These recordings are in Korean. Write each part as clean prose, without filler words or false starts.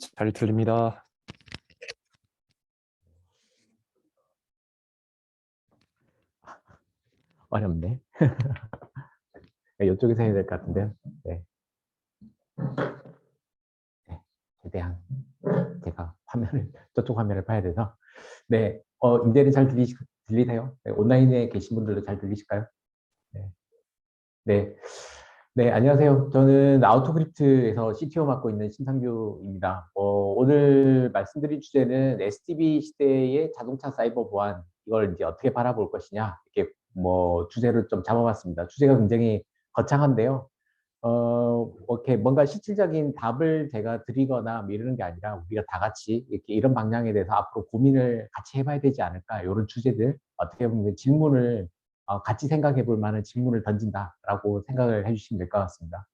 잘 들립니다. 어렵네. 이쪽에서 해야 될 것 같은데요. 네. 네. 최대한 제가 저쪽 화면을 봐야 돼서. 네. 이제는 잘 들리세요? 네, 온라인에 계신 분들도 잘 들리실까요? 네. 네. 네, 안녕하세요. 저는 아우토크립트에서 CTO 맡고 있는 신상규입니다. 오늘 말씀드릴 주제는 SDV 시대의 자동차 사이버 보안, 이걸 이제 어떻게 바라볼 것이냐, 이렇게 주제를 좀 잡아봤습니다. 주제가 굉장히 거창한데요. 이렇게 뭔가 실질적인 답을 제가 드리거나 뭐 이러는 게 아니라 우리가 다 같이 이렇게 이런 방향에 대해서 앞으로 고민을 같이 해봐야 되지 않을까, 이런 주제들, 어떻게 보면 질문을 같이 생각해 볼 만한 질문을 던진다라고 생각을 해주시면 될 것 같습니다.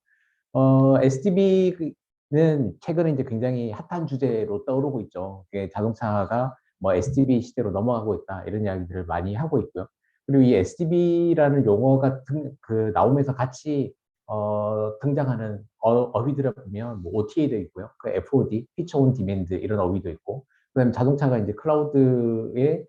SDV는 최근에 이제 굉장히 핫한 주제로 떠오르고 있죠. 자동차가 뭐 SDV 시대로 넘어가고 있다, 이런 이야기들을 많이 하고 있고요. 그리고 이 SDV라는 용어가 나오면서 같이 등장하는 어휘들을 보면 뭐 OTA도 있고요. 그 FOD, Feature on Demand, 이런 어휘도 있고, 그다음에 자동차가 이제 클라우드에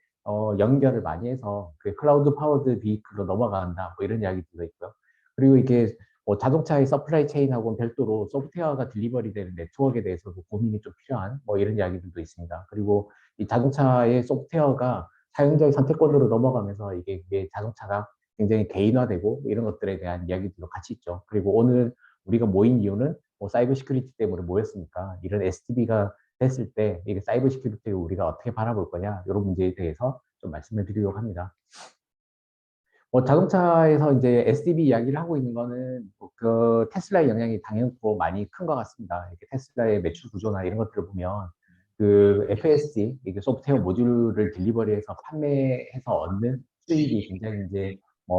연결을 많이 해서 그 클라우드 파워드 비클로 넘어간다, 뭐 이런 이야기들도 있고요. 그리고 이게 자동차의 서플라이 체인하고는 별도로 소프트웨어가 딜리버리 되는 네트워크에 대해서도 고민이 좀 필요한 뭐 이런 이야기들도 있습니다. 그리고 이 자동차의 소프트웨어가 사용자의 선택권으로 넘어가면서 이게 자동차가 굉장히 개인화되고 이런 것들에 대한 이야기들도 같이 있죠. 그리고 오늘 우리가 모인 이유는 사이버 시큐리티 때문에 모였으니까, 이런 SDV가 됐을 때 이게 사이버 시큐리티를 우리가 어떻게 바라볼 거냐, 이런 문제에 대해서 좀 말씀을 드리려고 합니다. 자동차에서 이제 SDV 이야기를 하고 있는 거는 그 테슬라의 영향이 당연히 많이 큰 것 같습니다. 이렇게 테슬라의 매출 구조나 이런 것들을 보면 그 FSD, 이게 소프트웨어 모듈을 딜리버리해서 판매해서 얻는 수익이 굉장히 이제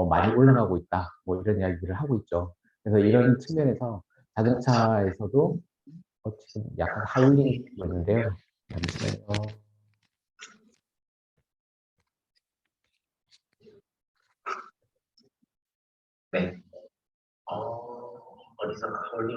많이 올라가고 있다, 뭐 이런 이야기를 하고 있죠. 그래서 이런 측면에서 자동차에서도 지금 약간 하울링이 있는데요. 잠시만요. 네. 어디서 하울링?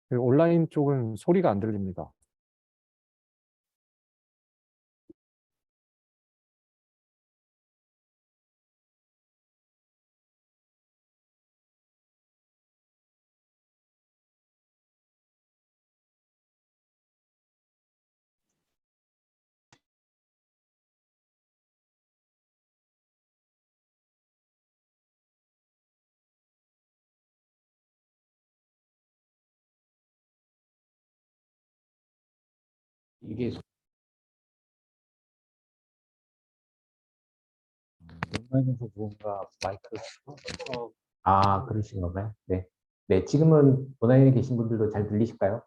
그 온라인 쪽은 소리가 안 들립니다. 이게 온라인에서 뭔가 마이크를 그러신 건가요? 네. 네, 지금은 온라인에 계신 분들도 잘 들리실까요?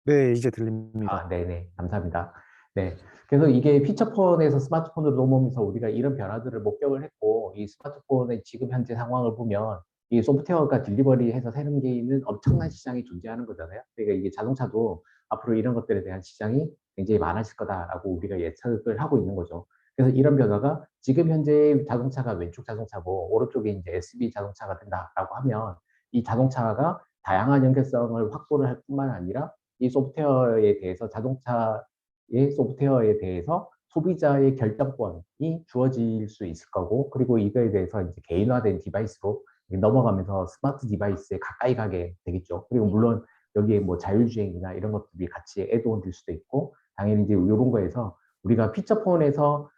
네, 이제 들립니다. 네네. 감사합니다. 네. 그래서 이게 피처폰에서 스마트폰으로 넘어오면서 우리가 이런 변화들을 목격을 했고, 이 스마트폰의 지금 현재 상황을 보면 이 소프트웨어가 딜리버리해서 새는 게 있는 엄청난 시장이 존재하는 거잖아요. 그러니까 이게 자동차도 앞으로 이런 것들에 대한 시장이 굉장히 많아질 거다라고 우리가 예측을 하고 있는 거죠. 그래서 이런 변화가 지금 현재 자동차가 왼쪽 자동차고 오른쪽에 이제 SUV 자동차가 된다라고 하면, 이 자동차가 다양한 연결성을 확보를 할 뿐만 아니라 이 소프트웨어에 대해서, 자동차의 소프트웨어에 대해서 소비자의 결정권이 주어질 수 있을 거고, 그리고 이거에 대해서 이제 개인화된 디바이스로 넘어가면서 스마트 디바이스에 가까이 가게 되겠죠. 그리고 물론 여기에 뭐 자율주행이나 이런 것들이 같이 애드온 될 수도 있고, 당연히 이제 이런 거에서 우리가 피처폰에서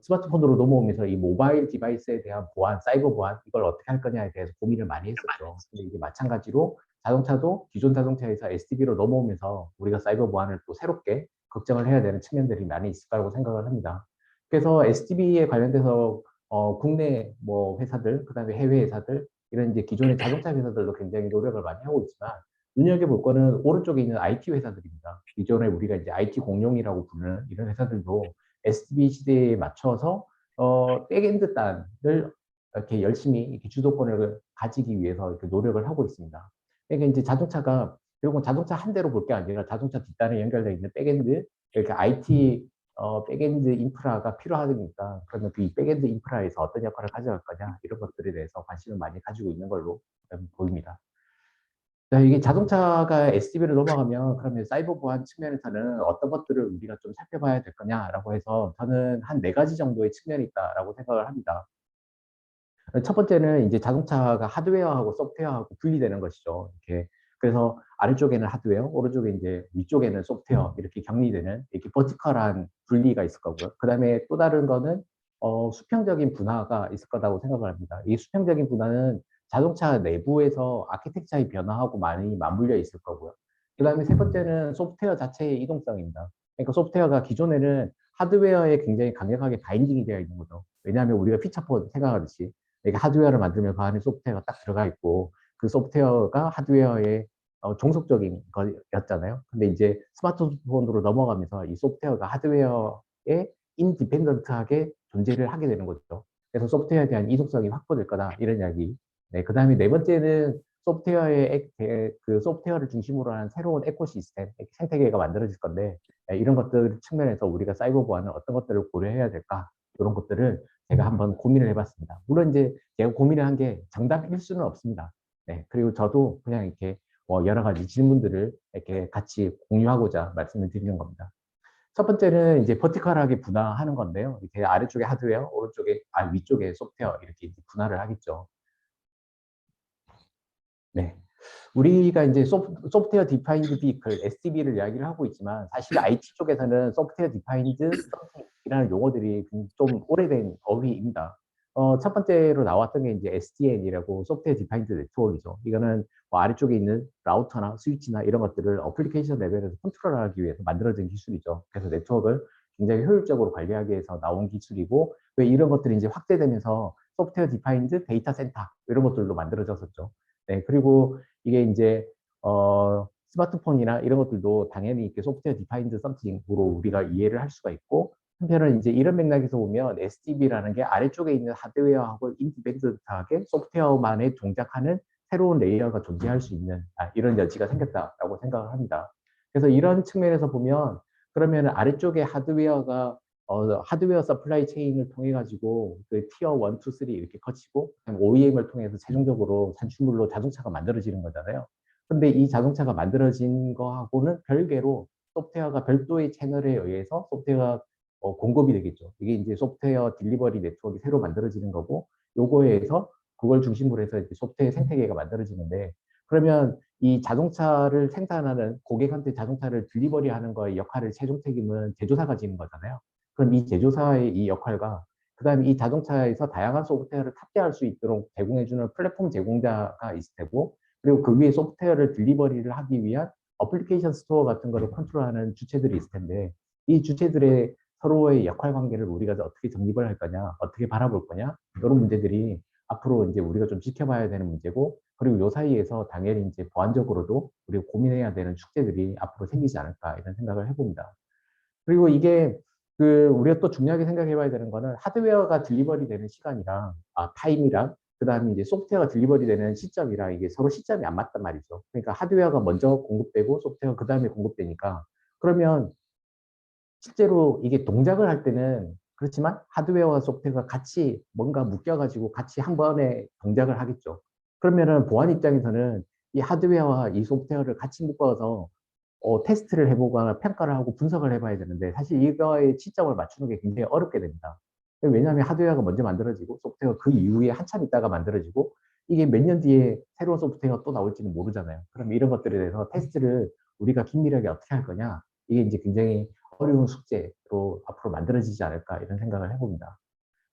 스마트폰으로 넘어오면서 이 모바일 디바이스에 대한 보안, 사이버 보안, 이걸 어떻게 할 거냐에 대해서 고민을 많이 했었죠. 근데 이게 마찬가지로 자동차도 기존 자동차에서 SDB로 넘어오면서 우리가 사이버 보안을 또 새롭게 걱정을 해야 되는 측면들이 많이 있을 거라고 생각을 합니다. 그래서 SDB에 관련돼서 국내 뭐 회사들, 그다음에 해외 회사들, 이런 이제 기존의 자동차 회사들도 굉장히 노력을 많이 하고 있지만 눈여겨볼 거는 오른쪽에 있는 IT 회사들입니다. 기존에 우리가 이제 IT 공룡이라고 부르는 이런 회사들도 SDB 시대에 맞춰서 백엔드 단을 이렇게 열심히 이렇게 주도권을 가지기 위해서 이렇게 노력을 하고 있습니다. 그러니까 이제 자동차가 결국은 자동차 한 대로 볼 게 아니라 자동차 뒷단에 연결되어 있는 백엔드, 이렇게 IT 백엔드 인프라가 필요하니까 그러면 그 백엔드 인프라에서 어떤 역할을 가져갈 거냐 이런 것들에 대해서 관심을 많이 가지고 있는 걸로 보입니다. 자, 이게 자동차가 SDB로 넘어가면 그러면 사이버 보안 측면에서는 어떤 것들을 우리가 좀 살펴봐야 될 거냐라고 해서 저는 한 네 가지 정도의 측면이 있다라고 생각을 합니다. 첫 번째는 이제 자동차가 하드웨어하고 소프트웨어하고 분리되는 것이죠. 이렇게 그래서 아래쪽에는 하드웨어, 오른쪽에 이제 위쪽에는 소프트웨어 이렇게 격리되는 이렇게 버티컬한 분리가 있을 거고요. 그다음에 또 다른 거는 수평적인 분화가 있을 거라고 생각을 합니다. 이 수평적인 분화는 자동차 내부에서 아키텍처의 변화하고 많이 맞물려 있을 거고요. 그다음에 세 번째는 소프트웨어 자체의 이동성입니다. 그러니까 소프트웨어가 기존에는 하드웨어에 굉장히 강력하게 바인딩이 되어 있는 거죠. 왜냐하면 우리가 피처폰 생각하듯이 이게 하드웨어를 만들면 그 안에 소프트웨어가 딱 들어가 있고 그 소프트웨어가 하드웨어의 종속적인 거였잖아요. 근데 이제 스마트폰으로 넘어가면서 이 소프트웨어가 하드웨어에 인디펜던트하게 존재를 하게 되는 거죠. 그래서 소프트웨어에 대한 이속성이 확보될 거다 이런 이야기. 네, 그 다음에 네 번째는 소프트웨어의 그 소프트웨어를 중심으로 한 새로운 에코시스템, 생태계가 만들어질 건데 이런 것들 측면에서 우리가 사이버 보안은 어떤 것들을 고려해야 될까? 이런 것들을 제가 한번 고민을 해봤습니다. 물론 이제 제가 고민을 한 게 정답일 수는 없습니다. 네, 그리고 저도 그냥 이렇게 여러 가지 질문들을 이렇게 같이 공유하고자 말씀을 드리는 겁니다. 첫 번째는 이제 버티컬하게 분화하는 건데요. 이렇게 아래쪽에 하드웨어, 오른쪽에 위쪽에 소프트웨어 이렇게 분할을 하겠죠. 네. 우리가 이제 소프트웨어 디파인드 비클, SDB를 이야기를 하고 있지만 사실 IT 쪽에서는 소프트웨어 디파인드 서팅이라는 용어들이 좀 오래된 어휘입니다. 첫 번째로 나왔던 게 이제 SDN이라고 소프트웨어 디파인드 네트워크이죠. 이거는 뭐 아래쪽에 있는 라우터나 스위치나 이런 것들을 어플리케이션 레벨에서 컨트롤하기 위해서 만들어진 기술이죠. 그래서 네트워크를 굉장히 효율적으로 관리하기 위해서 나온 기술이고 왜 이런 것들이 이제 확대되면서 소프트웨어 디파인드 데이터 센터 이런 것들도 만들어졌었죠. 네, 그리고 이게 이제 스마트폰이나 이런 것들도 당연히 이렇게 소프트웨어 디파인드 썸띵으로 우리가 이해를 할 수가 있고 한편은 이제 이런 맥락에서 보면 SDB라는 게 아래쪽에 있는 하드웨어하고 인디펜던트하게 소프트웨어만에 동작하는 새로운 레이어가 존재할 수 있는 이런 여지가 생겼다라고 생각을 합니다. 그래서 이런 측면에서 보면 그러면 아래쪽에 하드웨어가 하드웨어 서플라이 체인을 통해 가지고 그 티어 1, 2, 3 이렇게 거치고 OEM을 통해서 최종적으로 산출물로 자동차가 만들어지는 거잖아요. 근데 이 자동차가 만들어진 거하고는 별개로 소프트웨어가 별도의 채널에 의해서 소프트웨어가 공급이 되겠죠. 이게 이제 소프트웨어 딜리버리 네트워크가 새로 만들어지는 거고 요거에 의해서 그걸 중심으로 해서 이제 소프트웨어 생태계가 만들어지는데 그러면 이 자동차를 생산하는 고객한테 자동차를 딜리버리하는 거의 역할을 최종 책임은 제조사가 지는 거잖아요. 그럼 이 제조사의 이 역할과 그다음에 이 자동차에서 다양한 소프트웨어를 탑재할 수 있도록 제공해주는 플랫폼 제공자가 있을 테고 그리고 그 위에 소프트웨어를 딜리버리를 하기 위한 어플리케이션 스토어 같은 거를 컨트롤하는 주체들이 있을 텐데 이 주체들의 서로의 역할 관계를 우리가 어떻게 정립을 할 거냐, 어떻게 바라볼 거냐 이런 문제들이 앞으로 이제 우리가 좀 지켜봐야 되는 문제고 그리고 요 사이에서 당연히 이제 보안적으로도 우리가 고민해야 되는 축제들이 앞으로 생기지 않을까 이런 생각을 해봅니다. 그리고 이게 우리가 또 중요하게 생각해 봐야 되는 거는 하드웨어가 딜리버리 되는 시간이랑 타임이랑 그다음에 이제 소프트웨어가 딜리버리 되는 시점이랑 이게 서로 시점이 안 맞단 말이죠. 그러니까 하드웨어가 먼저 공급되고 소프트웨어 그다음에 공급되니까 그러면 실제로 이게 동작을 할 때는 그렇지만 하드웨어와 소프트웨어가 같이 뭔가 묶여가지고 같이 한 번에 동작을 하겠죠. 그러면은 보안 입장에서는 이 하드웨어와 이 소프트웨어를 같이 묶어서 테스트를 해보거나 평가를 하고 분석을 해봐야 되는데 사실 이거의 치점을 맞추는 게 굉장히 어렵게 됩니다. 왜냐하면 하드웨어가 먼저 만들어지고 소프트웨어 그 이후에 한참 있다가 만들어지고 이게 몇 년 뒤에 새로운 소프트웨어가 또 나올지는 모르잖아요. 그럼 이런 것들에 대해서 테스트를 우리가 긴밀하게 어떻게 할 거냐 이게 이제 굉장히 어려운 숙제로 앞으로 만들어지지 않을까 이런 생각을 해봅니다.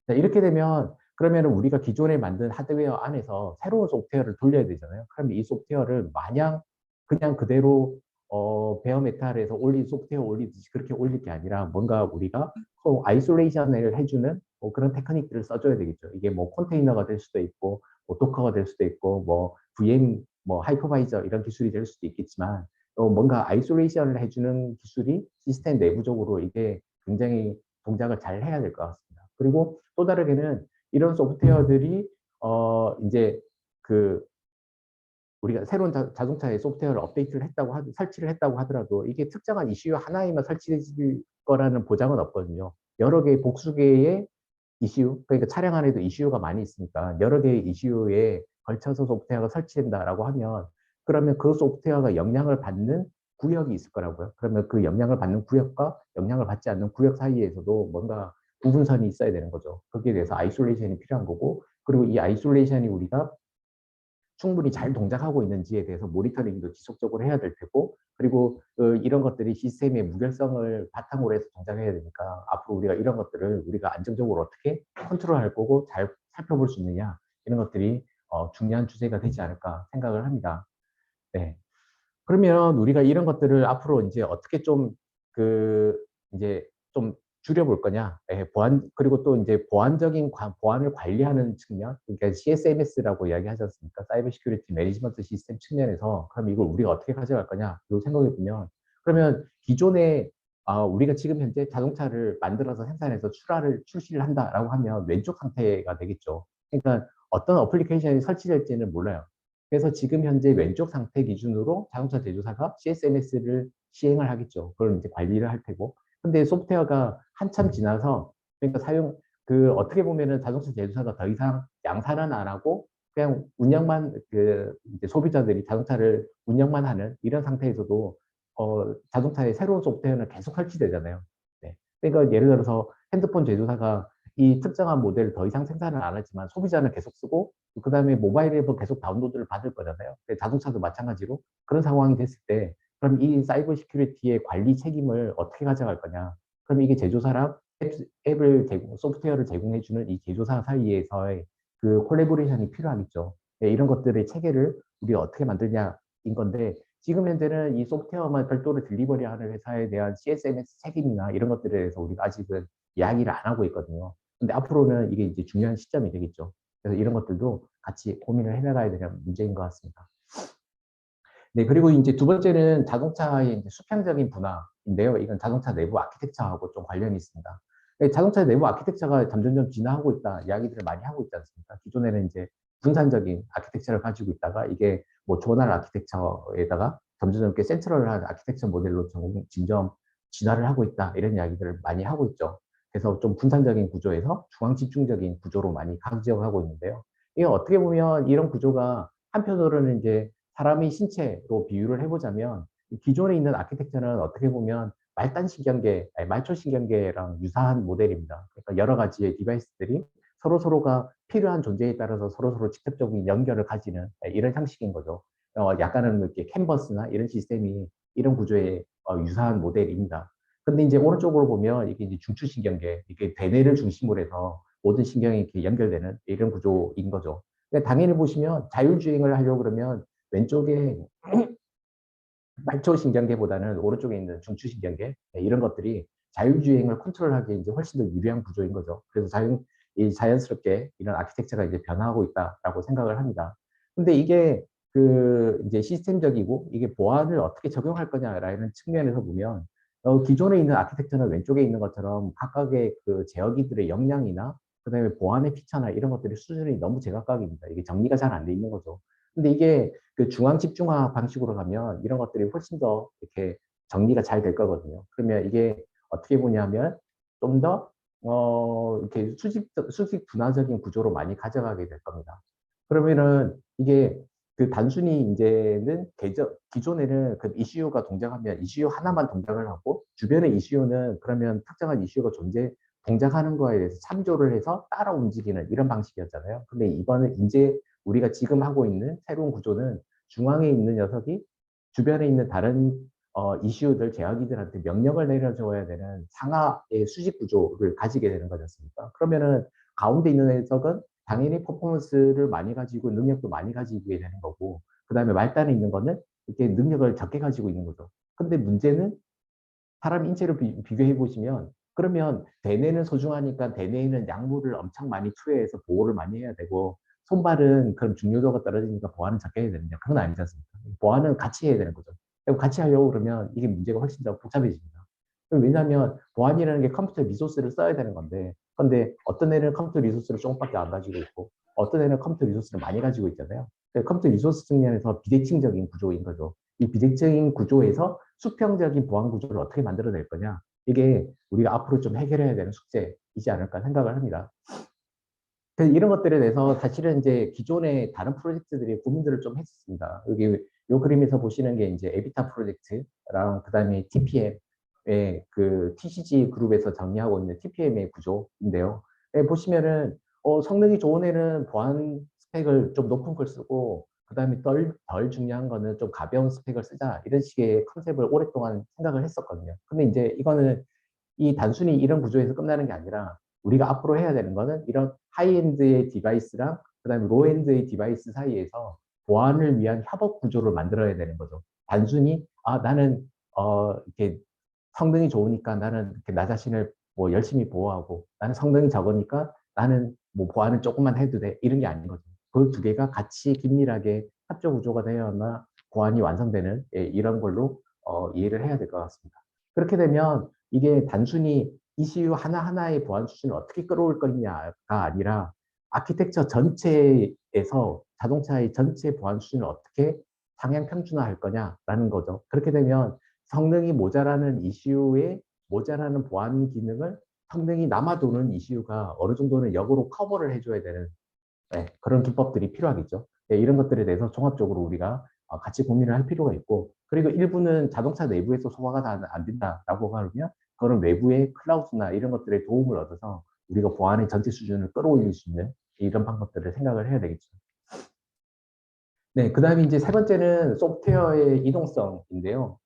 자, 이렇게 되면 그러면 우리가 기존에 만든 하드웨어 안에서 새로운 소프트웨어를 돌려야 되잖아요. 그러면 이 소프트웨어를 마냥 그냥 그대로 베어메탈에서 올린 소프트웨어 올리듯이 그렇게 올릴 게 아니라 뭔가 우리가 아이솔레이션을 해주는 그런 테크닉들을 써줘야 되겠죠. 이게 뭐 컨테이너가 될 수도 있고, 뭐 도커가 될 수도 있고, 뭐 VM, 뭐 하이퍼바이저 이런 기술이 될 수도 있겠지만, 뭔가 아이솔레이션을 해주는 기술이 시스템 내부적으로 이게 굉장히 동작을 잘 해야 될 것 같습니다. 그리고 또 다르게는 이런 소프트웨어들이 이제 그 우리가 새로운 자동차의 소프트웨어를 업데이트를 했다고 설치를 했다고 하더라도 이게 특정한 이슈 하나에만 설치될 거라는 보장은 없거든요. 여러 개의 복수 개의 이슈, 그러니까 차량 안에도 이슈가 많이 있으니까 여러 개의 이슈에 걸쳐서 소프트웨어가 설치된다라고 하면 그러면 그 소프트웨어가 영향을 받는 구역이 있을 거라고요. 그러면 그 영향을 받는 구역과 영향을 받지 않는 구역 사이에서도 뭔가 구분선이 있어야 되는 거죠. 거기에 대해서 아이솔레이션이 필요한 거고, 그리고 이 아이솔레이션이 우리가 충분히 잘 동작하고 있는지에 대해서 모니터링도 지속적으로 해야 될 테고, 그리고 이런 것들이 시스템의 무결성을 바탕으로 해서 동작해야 되니까 앞으로 우리가 이런 것들을 우리가 안정적으로 어떻게 컨트롤할 거고 잘 살펴볼 수 있느냐, 이런 것들이 중요한 주제가 되지 않을까 생각을 합니다. 네. 그러면 우리가 이런 것들을 앞으로 이제 어떻게 좀 이제 좀 줄여볼 거냐. 예, 그리고 또 이제 보안을 관리하는 측면, 그러니까 CSMS라고 이야기하지 않습니까? 사이버 시큐리티 매니지먼트 시스템 측면에서 그럼 이걸 우리가 어떻게 가져갈 거냐. 이 생각해 보면, 그러면 기존에 우리가 지금 현재 자동차를 만들어서 생산해서 출시를 한다라고 하면 왼쪽 상태가 되겠죠. 그러니까 어떤 어플리케이션이 설치될지는 몰라요. 그래서 지금 현재 왼쪽 상태 기준으로 자동차 제조사가 CSMS를 시행을 하겠죠. 그걸 이제 관리를 할 테고. 근데 소프트웨어가 한참 지나서, 그러니까 어떻게 보면은 자동차 제조사가 더 이상 양산은 안 하고, 그냥 이제 소비자들이 자동차를 운영만 하는 이런 상태에서도, 자동차에 새로운 소프트웨어는 계속 설치되잖아요. 네. 그러니까 예를 들어서 핸드폰 제조사가 이 특정한 모델을 더 이상 생산을 안 하지만 소비자는 계속 쓰고, 그 다음에 모바일 앱은 계속 다운로드를 받을 거잖아요. 자동차도 마찬가지로 그런 상황이 됐을 때, 그럼 이 사이버 시큐리티의 관리 책임을 어떻게 가져갈 거냐. 그럼 이게 제조사랑 소프트웨어를 제공해주는 이 제조사 사이에서의 그 콜라보레이션이 필요하겠죠. 네, 이런 것들의 체계를 우리가 어떻게 만들냐인 건데, 지금 현재는 이 소프트웨어만 별도로 딜리버리하는 회사에 대한 CSMS 책임이나 이런 것들에 대해서 우리가 아직은 이야기를 안 하고 있거든요. 근데 앞으로는 이게 이제 중요한 시점이 되겠죠. 그래서 이런 것들도 같이 고민을 해나가야 되는 문제인 것 같습니다. 네, 그리고 이제 두 번째는 자동차의 이제 수평적인 분화인데요. 이건 자동차 내부 아키텍처하고 좀 관련이 있습니다. 자동차 내부 아키텍처가 점점점 진화하고 있다 이야기들을 많이 하고 있지 않습니까? 기존에는 이제 분산적인 아키텍처를 가지고 있다가 이게 뭐 조널 아키텍처에다가 점점 이렇게 센트럴한 아키텍처 모델로 점점 진화를 하고 있다 이런 이야기들을 많이 하고 있죠. 그래서 좀 분산적인 구조에서 중앙 집중적인 구조로 많이 강조하고 있는데요. 이게 어떻게 보면 이런 구조가 한편으로는 이제 사람의 신체로 비유를 해보자면 기존에 있는 아키텍처는 어떻게 보면 말초신경계랑 유사한 모델입니다. 그러니까 여러 가지의 디바이스들이 서로가 필요한 존재에 따라서 서로서로 직접적인 연결을 가지는 이런 형식인 거죠. 약간은 이렇게 캔버스나 이런 시스템이 이런 구조에 유사한 모델입니다. 근데 이제 오른쪽으로 보면 이게 이제 중추신경계, 이게 대뇌를 중심으로 해서 모든 신경이 이렇게 연결되는 이런 구조인 거죠. 그러니까 당연히 보시면 자율주행을 하려고 그러면 왼쪽에 말초신경계보다는 오른쪽에 있는 중추신경계 이런 것들이 자율주행을 컨트롤하기에 이제 훨씬 더 유리한 구조인 거죠. 그래서 자연스럽게 이런 아키텍처가 이제 변화하고 있다라고 생각을 합니다. 근데 이게 이제 시스템적이고 이게 보안을 어떻게 적용할 거냐라는 측면에서 보면 기존에 있는 아키텍처는 왼쪽에 있는 것처럼 각각의 그 제어기들의 역량이나 그다음에 보안의 피처나 이런 것들의 수준이 너무 제각각입니다. 이게 정리가 잘 안 돼 있는 거죠. 근데 이게 그 중앙 집중화 방식으로 가면 이런 것들이 훨씬 더 이렇게 정리가 잘 될 거거든요. 그러면 이게 어떻게 보냐면 좀 더 이렇게 수직 분화적인 구조로 많이 가져가게 될 겁니다. 그러면은 이게 단순히 이제는 기존에는 그 ECU가 동작하면 ECU 하나만 동작을 하고 주변의 ECU는 그러면 특정한 ECU가 동작하는 거에 대해서 참조를 해서 따라 움직이는 이런 방식이었잖아요. 근데 이번에 이제 우리가 지금 하고 있는 새로운 구조는 중앙에 있는 녀석이 주변에 있는 다른 이슈들, 제어기들한테 명령을 내려줘야 되는 상하의 수직 구조를 가지게 되는 거지 않습니까? 그러면은 가운데 있는 녀석은 당연히 퍼포먼스를 많이 가지고 능력도 많이 가지게 되는 거고, 그 다음에 말단에 있는 거는 이렇게 능력을 적게 가지고 있는 거죠. 근데 문제는 사람 인체로 비교해 보시면, 그러면 대뇌는 소중하니까 대뇌에는 약물을 엄청 많이 투여해서 보호를 많이 해야 되고, 손발은 그럼 중요도가 떨어지니까 보완은 적게 해야 되느냐? 그건 아니지 않습니까? 보완은 같이 해야 되는 거죠. 그리고 같이 하려고 그러면 이게 문제가 훨씬 더 복잡해집니다. 왜냐하면 보안이라는 게 컴퓨터 리소스를 써야 되는 건데, 근데 어떤 애는 컴퓨터 리소스를 조금밖에 안 가지고 있고, 어떤 애는 컴퓨터 리소스를 많이 가지고 있잖아요. 컴퓨터 리소스 측면에서 비대칭적인 구조인 거죠. 이 비대칭인 구조에서 수평적인 보안 구조를 어떻게 만들어낼 거냐. 이게 우리가 앞으로 좀 해결해야 되는 숙제이지 않을까 생각을 합니다. 그래서 이런 것들에 대해서 사실은 이제 기존의 다른 프로젝트들이 고민들을 좀 했었습니다. 여기 요 그림에서 보시는 게 이제 에비타 프로젝트랑 그다음에 TPM의 그 TCG 그룹에서 정리하고 있는 TPM의 구조인데요. 보시면은 성능이 좋은 애는 보안 스펙을 좀 높은 걸 쓰고, 그다음에 덜 중요한 거는 좀 가벼운 스펙을 쓰자, 이런 식의 컨셉을 오랫동안 생각을 했었거든요. 근데 이제 이거는 이 단순히 이런 구조에서 끝나는 게 아니라 우리가 앞으로 해야 되는 거는 이런 하이엔드의 디바이스랑 그다음에 로엔드의 디바이스 사이에서 보안을 위한 협업 구조를 만들어야 되는 거죠. 단순히 나는 이렇게 성능이 좋으니까 나는 이렇게 나 자신을 뭐 열심히 보호하고, 나는 성능이 적으니까 나는 뭐 보안을 조금만 해도 돼, 이런 게 아닌 거죠. 그 두 개가 같이 긴밀하게 합조 구조가 되어야만 보안이 완성되는, 이런 걸로 이해를 해야 될 것 같습니다. 그렇게 되면 이게 단순히 ECU 하나하나의 보안 수준을 어떻게 끌어올 거냐가 아니라 아키텍처 전체에서 자동차의 전체 보안 수준을 어떻게 상향 평준화할 거냐라는 거죠. 그렇게 되면 성능이 모자라는 ECU에 모자라는 보안 기능을 성능이 남아도는 ECU가 어느 정도는 역으로 커버를 해줘야 되는, 그런 기법들이 필요하겠죠. 이런 것들에 대해서 종합적으로 우리가 같이 고민을 할 필요가 있고, 그리고 일부는 자동차 내부에서 소화가 다 안 된다라고 하면 그런 외부의 클라우드나 이런 것들의 도움을 얻어서 우리가 보안의 전체 수준을 끌어올릴 수 있는 이런 방법들을 생각을 해야 되겠죠. 네, 그 다음에 이제 세 번째는 소프트웨어의 이동성인데요.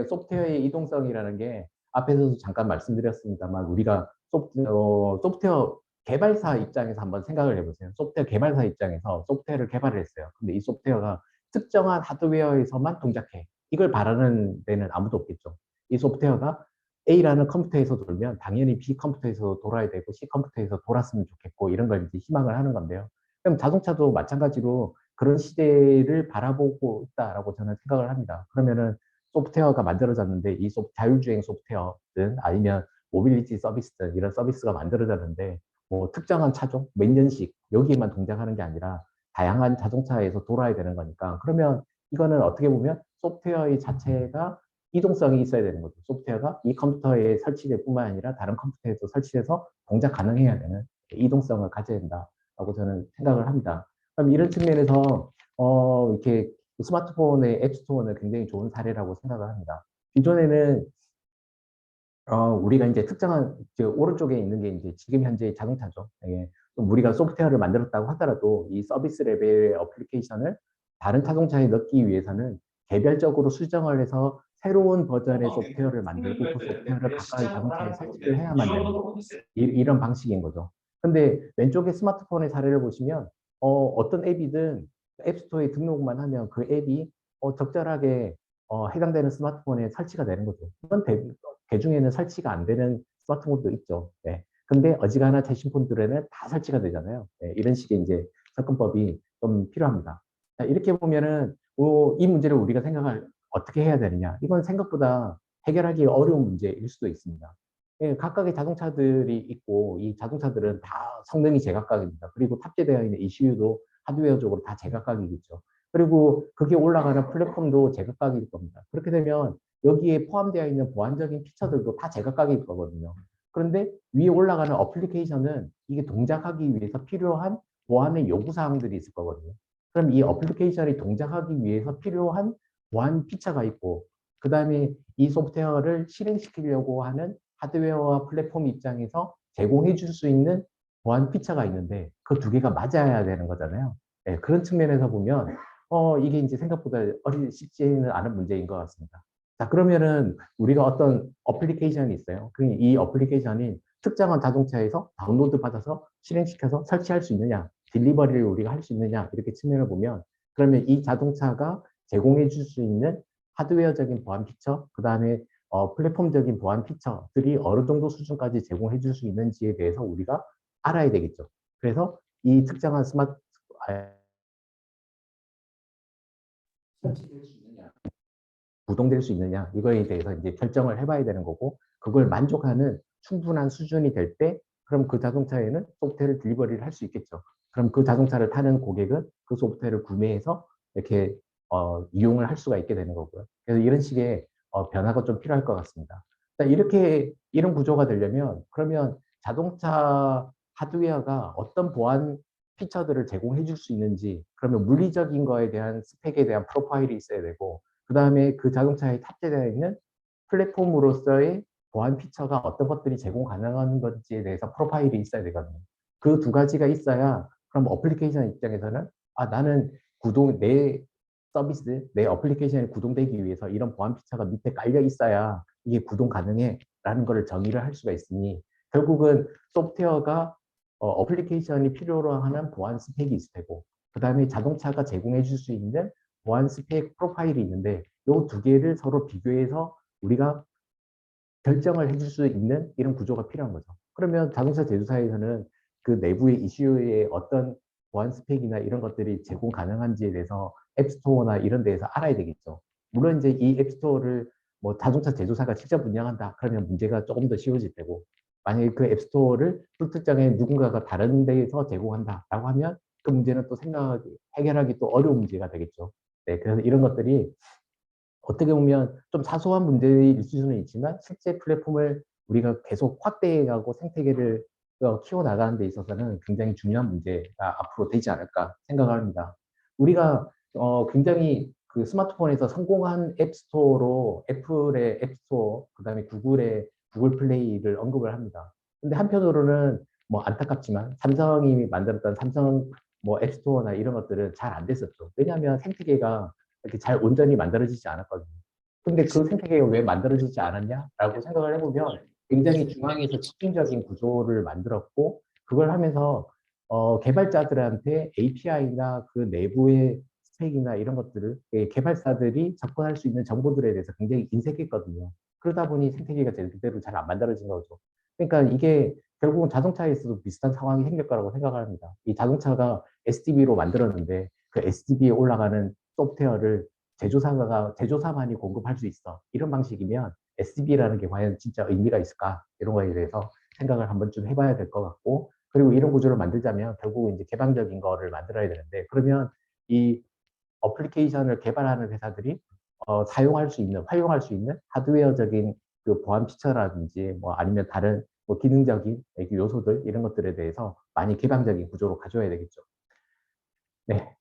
소프트웨어의 이동성이라는 게 앞에서도 잠깐 말씀드렸습니다만, 우리가 소프트웨어 개발사 입장에서 한번 생각을 해보세요. 소프트웨어 개발사 입장에서 소프트웨어를 개발을 했어요. 근데 이 소프트웨어가 특정한 하드웨어에서만 동작해. 이걸 바라는 데는 아무도 없겠죠. 이 소프트웨어가 A라는 컴퓨터에서 돌면 당연히 B 컴퓨터에서 돌아야 되고 C 컴퓨터에서 돌았으면 좋겠고, 이런 걸 이제 희망을 하는 건데요. 그럼 자동차도 마찬가지로 그런 시대를 바라보고 있다라고 저는 생각을 합니다. 그러면은 소프트웨어가 만들어졌는데, 이 자율주행 소프트웨어든 아니면 모빌리티 서비스든 이런 서비스가 만들어졌는데, 뭐 특정한 차종 몇 년씩 여기에만 동작하는 게 아니라 다양한 자동차에서 돌아야 되는 거니까, 그러면 이거는 어떻게 보면 소프트웨어의 자체가 이동성이 있어야 되는 거죠. 소프트웨어가 이 컴퓨터에 설치될 뿐만 아니라 다른 컴퓨터에도 설치해서 동작 가능해야 되는 이동성을 가져야 된다라고 저는 생각을 합니다. 그럼 이런 측면에서 이렇게 스마트폰의 앱스토어는 굉장히 좋은 사례라고 생각을 합니다. 기존에는 우리가 이제 특정한 오른쪽에 있는 게 이제 지금 현재 자동차죠. 예. 우리가 소프트웨어를 만들었다고 하더라도 이 서비스 레벨의 어플리케이션을 다른 자동차에 넣기 위해서는 개별적으로 수정을 해서 새로운 버전의 소프트웨어를 만들고 그 소프트웨어를 각각의 자동차에 설치를 해야만 되는, 이런 방식인 거죠. 근데 왼쪽에 스마트폰의 사례를 보시면 어떤 앱이든 앱스토어에 등록만 하면 그 앱이 적절하게 해당되는 스마트폰에 설치가 되는 거죠. 이건 대중에는 설치가 안 되는 스마트폰도 있죠. 네. 근데 어지간한 최신 폰들에는 다 설치가 되잖아요. 네. 이런 식의 이제 접근법이 좀 필요합니다. 자, 이렇게 보면은 이 문제를 우리가 생각을 어떻게 해야 되느냐. 이건 생각보다 해결하기 어려운 문제일 수도 있습니다. 예, 각각의 자동차들이 있고 이 자동차들은 다 성능이 제각각입니다. 그리고 탑재되어 있는 ECU도 하드웨어적으로 다 제각각이겠죠. 그리고 그게 올라가는 플랫폼도 제각각일 겁니다. 그렇게 되면 여기에 포함되어 있는 보안적인 피처들도 다 제각각일 거거든요. 그런데 위에 올라가는 어플리케이션은 이게 동작하기 위해서 필요한 보안의 요구사항들이 있을 거거든요. 그럼 이 어플리케이션이 동작하기 위해서 필요한 보안 피처가 있고, 그 다음에 이 소프트웨어를 실행시키려고 하는 하드웨어와 플랫폼 입장에서 제공해 줄 수 있는 보안 피처가 있는데 그 두 개가 맞아야 되는 거잖아요. 네, 그런 측면에서 보면 이게 이제 생각보다 쉽지는 않은 문제인 것 같습니다. 자, 그러면은 우리가 어떤 어플리케이션이 있어요. 이 어플리케이션이 특정한 자동차에서 다운로드 받아서 실행시켜서 설치할 수 있느냐, 딜리버리를 우리가 할 수 있느냐, 이렇게 측면을 보면, 그러면 이 자동차가 제공해 줄 수 있는 하드웨어적인 보안 피처, 그 다음에 플랫폼적인 보안 피처들이 어느 정도 수준까지 제공해 줄 수 있는지에 대해서 우리가 알아야 되겠죠. 그래서 이 특정한 스마트 설치될 수 있느냐, 구동될 수 있느냐, 이거에 대해서 이제 결정을 해봐야 되는 거고, 그걸 만족하는 충분한 수준이 될 때, 그럼 그 자동차에는 소프트웨어를 딜리버리를 할 수 있겠죠. 그럼 그 자동차를 타는 고객은 그 소프트웨어를 구매해서 이렇게 이용을 할 수가 있게 되는 거고요. 그래서 이런 식의 변화가 좀 필요할 것 같습니다. 이렇게 이런 구조가 되려면 그러면 자동차 하드웨어가 어떤 보안 피처들을 제공해 줄 수 있는지, 그러면 물리적인 거에 대한 스펙에 대한 프로파일이 있어야 되고, 그 다음에 그 자동차에 탑재되어 있는 플랫폼으로서의 보안 피처가 어떤 것들이 제공 가능한 건지에 대해서 프로파일이 있어야 되거든요. 그 두 가지가 있어야 그럼 어플리케이션 입장에서는 나는 내 서비스, 내 어플리케이션이 구동되기 위해서 이런 보안 피처가 밑에 깔려 있어야 이게 구동 가능해 라는 것을 정의를 할 수가 있으니, 결국은 소프트웨어가 어플리케이션이 필요로 하는 보안 스펙이 있을 테고, 그 다음에 자동차가 제공해 줄 수 있는 보안 스펙 프로파일이 있는데, 이 두 개를 서로 비교해서 우리가 결정을 해줄 수 있는 이런 구조가 필요한 거죠. 그러면 자동차 제조사에서는 그 내부의 이슈의 어떤 보안 스펙이나 이런 것들이 제공 가능한지에 대해서 앱스토어나 이런 데에서 알아야 되겠죠. 물론 이제 이 앱스토어를 뭐 자동차 제조사가 직접 운영한다, 그러면 문제가 조금 더 쉬워질 테고, 만약에 그 앱스토어를 불특정에 누군가가 다른 데에서 제공한다라고 하면 그 문제는 또 해결하기 또 어려운 문제가 되겠죠. 네, 그래서 이런 것들이 어떻게 보면 좀 사소한 문제일 수는 있지만 실제 플랫폼을 우리가 계속 확대해가고 생태계를 키워나가는 데 있어서는 굉장히 중요한 문제가 앞으로 되지 않을까 생각을 합니다. 우리가 굉장히 그 스마트폰에서 성공한 앱스토어로 애플의 앱스토어, 그다음에 구글의 구글 플레이를 언급을 합니다. 근데 한편으로는 뭐 안타깝지만 삼성이 만들었던 삼성 뭐 앱스토어나 이런 것들은 잘 안 됐었죠. 왜냐하면 생태계가 이렇게 잘 온전히 만들어지지 않았거든요. 근데 그 생태계가 왜 만들어지지 않았냐라고 생각을 해보면 굉장히 중앙에서 집중적인 구조를 만들었고, 그걸 하면서 개발자들한테 API나 그 내부의 스펙이나 이런 것들을 개발사들이 접근할 수 있는 정보들에 대해서 굉장히 인색했거든요. 그러다 보니 생태계가 제대로 잘 안 만들어진 거죠. 그러니까 이게 결국은 자동차에서도 비슷한 상황이 생길 거라고 생각을 합니다. 이 자동차가 SDB로 만들었는데 그 SDB에 올라가는 소프트웨어를 제조사만이 공급할 수 있어. 이런 방식이면 SDB라는 게 과연 진짜 의미가 있을까? 이런 거에 대해서 생각을 한번 좀 해봐야 될 것 같고, 그리고 이런 구조를 만들자면 결국 이제 개방적인 거를 만들어야 되는데, 그러면 이 어플리케이션을 개발하는 회사들이 사용할 수 있는, 활용할 수 있는 하드웨어적인 그 보안 피처라든지 뭐 아니면 다른 뭐 기능적인 요소들 이런 것들에 대해서 많이 개방적인 구조로 가져야 되겠죠. 네.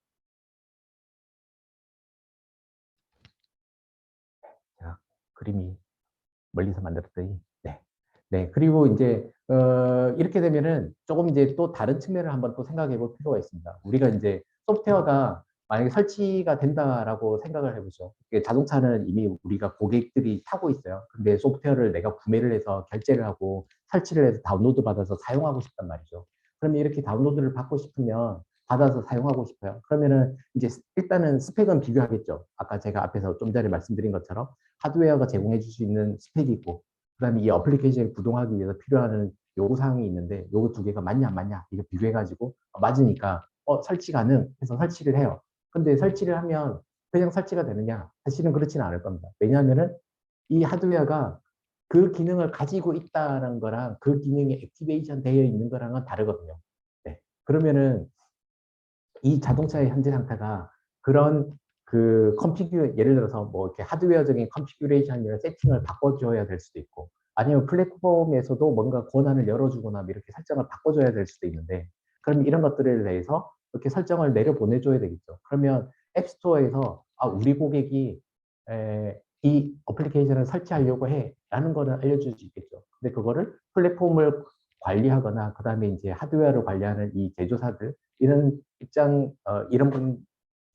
자, 그림이 멀리서 만들었더니, 네. 네. 그리고 이제, 이렇게 되면은 조금 이제 또 다른 측면을 한번 또 생각해 볼 필요가 있습니다. 우리가 이제 소프트웨어가 만약에 설치가 된다라고 생각을 해보죠. 자동차는 이미 우리가 고객들이 타고 있어요. 근데 소프트웨어를 내가 구매를 해서 결제를 하고 설치를 해서 다운로드 받아서 사용하고 싶단 말이죠. 그러면 이렇게 다운로드를 받고 싶으면 받아서 사용하고 싶어요. 그러면은 이제 일단은 스펙은 비교하겠죠. 아까 제가 앞에서 좀 전에 말씀드린 것처럼 하드웨어가 제공해 줄 수 있는 스펙이 있고, 그다음에 이 어플리케이션을 구동하기 위해서 필요한 요구사항이 있는데 요거 두 개가 맞냐 안 맞냐 이거 비교해가지고 맞으니까 설치 가능 해서 설치를 해요. 근데 설치를 하면 그냥 설치가 되느냐? 사실은 그렇지는 않을 겁니다. 왜냐하면은 이 하드웨어가 그 기능을 가지고 있다는 거랑 그 기능이 액티베이션 되어 있는 거랑은 다르거든요. 네. 그러면은 이 자동차의 현재 상태가 그런 그 예를 들어서 뭐 이렇게 하드웨어적인 컨피규레이션이나 세팅을 바꿔줘야 될 수도 있고, 아니면 플랫폼에서도 뭔가 권한을 열어주거나 뭐 이렇게 설정을 바꿔줘야 될 수도 있는데, 그럼 이런 것들에 대해서 이렇게 설정을 내려 보내줘야 되겠죠. 그러면 앱스토어에서 우리 고객이 이 어플리케이션을 설치하려고 해라는 거는 알려줄 수 있겠죠. 근데 그거를 플랫폼을 관리하거나 그 다음에 이제 하드웨어를 관리하는 이 제조사들 이런